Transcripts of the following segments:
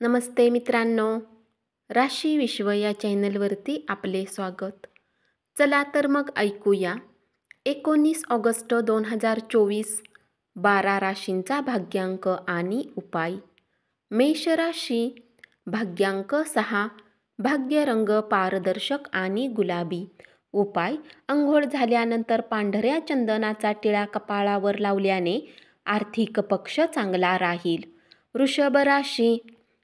नमस्ते मित्रांनो, राशी विश्व या चॅनलवरती आपले स्वागत. चला तर मग ऐकूया 19 ऑगस्ट 2024 12 राशींचा भाग्यांक आणि उपाय. मेष राशी, भाग्यांक 6, भाग्य रंग पारदर्शक आणि गुलाबी. उपाय: अंघोळ झाल्यानंतर पांढऱ्या चंदनाचा टिळा कपाळावर लावल्याने आर्थिक पक्ष चांगला राहील. वृषभ राशी,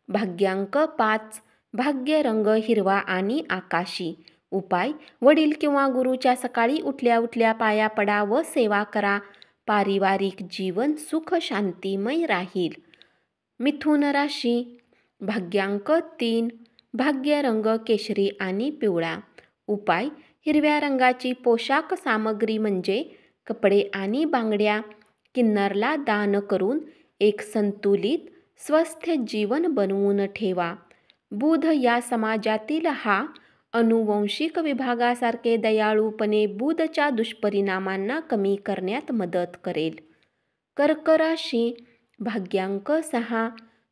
भाग्यांक 5, भाग्य रंग हिरवा आणि आकाशी. उपाय: वडील किंवा गुरुच्या सकाळी उठल्या उठल्या पाया पडा व सेवा करा. पारिवारिक जीवन सुख शांतिमय राहील. मिथुन राशी, भाग्यांक 3, भाग्य रंग केशरी आणि पिवळा. उपाय: हिरव्या रंगाची पोशाख सामग्री म्हणजे कपडे आणि बांगड्या किन्नरला दान करून एक संतुलित स्वस्थ जीवन बनवून ठेवा. बुध या समाजातील हा अनुवंशिक विभागासारखे दयाळूपणे बुधच्या दुष्परिणामांना कमी करण्यात मदत करेल. कर्क राशी, भाग्यांक 6,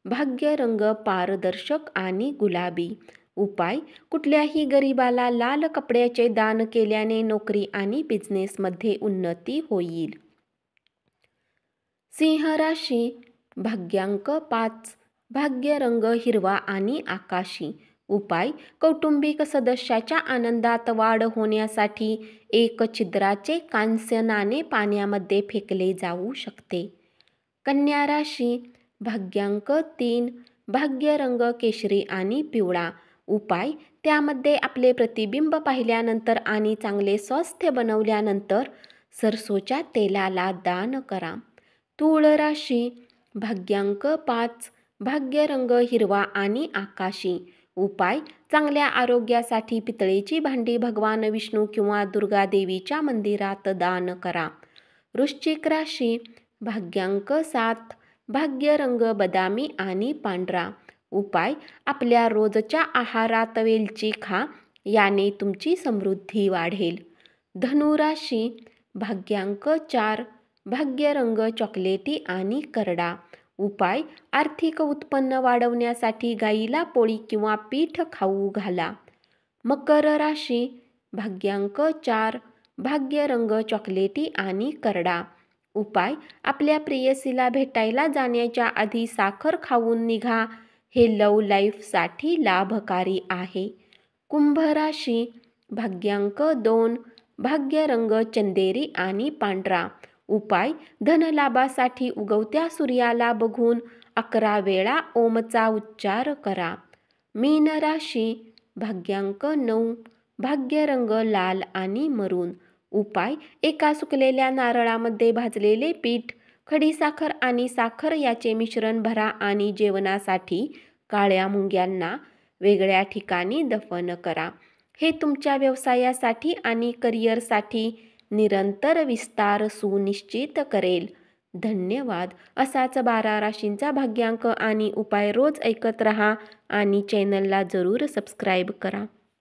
भाग्य रंग पारदर्शक आणि गुलाबी. उपाय: कुठल्याही गरिबाला लाल कपड्याचे दान केल्याने नोकरी आणि बिझनेसमध्ये उन्नती होईल. सिंह राशी, भाग्यांक 5, भाग्य रंग हिरवा आणि आकाशी. उपाय: कौटुंबिक सदस्याच्या आनंदात वाढ होण्यासाठी एक छिद्राचे कांस्य नाणे पाण्यामध्ये फेकले जाऊ शकते. कन्या राशी, भाग्यांक 3, भाग्य रंग केशरी आणि पिवळा. उपाय: त्यामध्ये आपले प्रतिबिंब पाहिल्यानंतर आणि चांगले स्वास्थ्य बनवल्यानंतर सरसोच्या तेलाला दान करा. तूळ राशी, भाग्यांक 5, भाग्य रंग हिरवा आणि आकाशी. उपाय: चांगल्या आरोग्यासाठी पितळेची भांडी भगवान विष्णू किंवा दुर्गा देवीच्या मंदिरात दान करा. वृश्चिक राशी, भाग्यांक 7, भाग्य रंग बदामी आणि पांढरा. उपाय: आपल्या रोजच्या आहारात वेलची खा, याने तुमची समृद्धी वाढेल. धनु राशी, भाग्यांक 4, भाग्य रंग चॉकलेटी आणि करडा. उपाय: आर्थिक उत्पन्न वाढवण्यासाठी गाईला पोळी किंवा पीठ खाऊ घाला. मकर राशी, भाग्यांक 4, भाग्य रंग चॉकलेटी आणि करडा. उपाय: आपल्या प्रेयसीला भेटायला जाण्याच्या आधी साखर खाऊन निघा, हे लव्ह लाईफसाठी लाभकारी आहे. कुंभ राशी, भाग्यांक 2, भाग्य रंग चंदेरी आणि पांढरा. उपाय: धनलाभासाठी उगवत्या सूर्याला बघून 11 वेळा ओमचा उच्चार करा. मीन राशी, भाग्यांक 9, भाग्य रंग लाल आणि मरून. उपाय: एका सुकलेल्या नारळामध्ये भाजलेले पीठ, खडीसाखर आणि साखर याचे मिश्रण भरा आणि जेवणासाठी काळ्या मुंग्यांना वेगळ्या ठिकाणी दफन करा. हे तुमच्या व्यवसायासाठी आणि करिअरसाठी निरंतर विस्तार सुनिश्चित करेल. धन्यवाद. असाच 12 राशींचा भाग्यांक आणि उपाय रोज ऐकत रहा आणि चॅनलला जरूर सबस्क्राईब करा.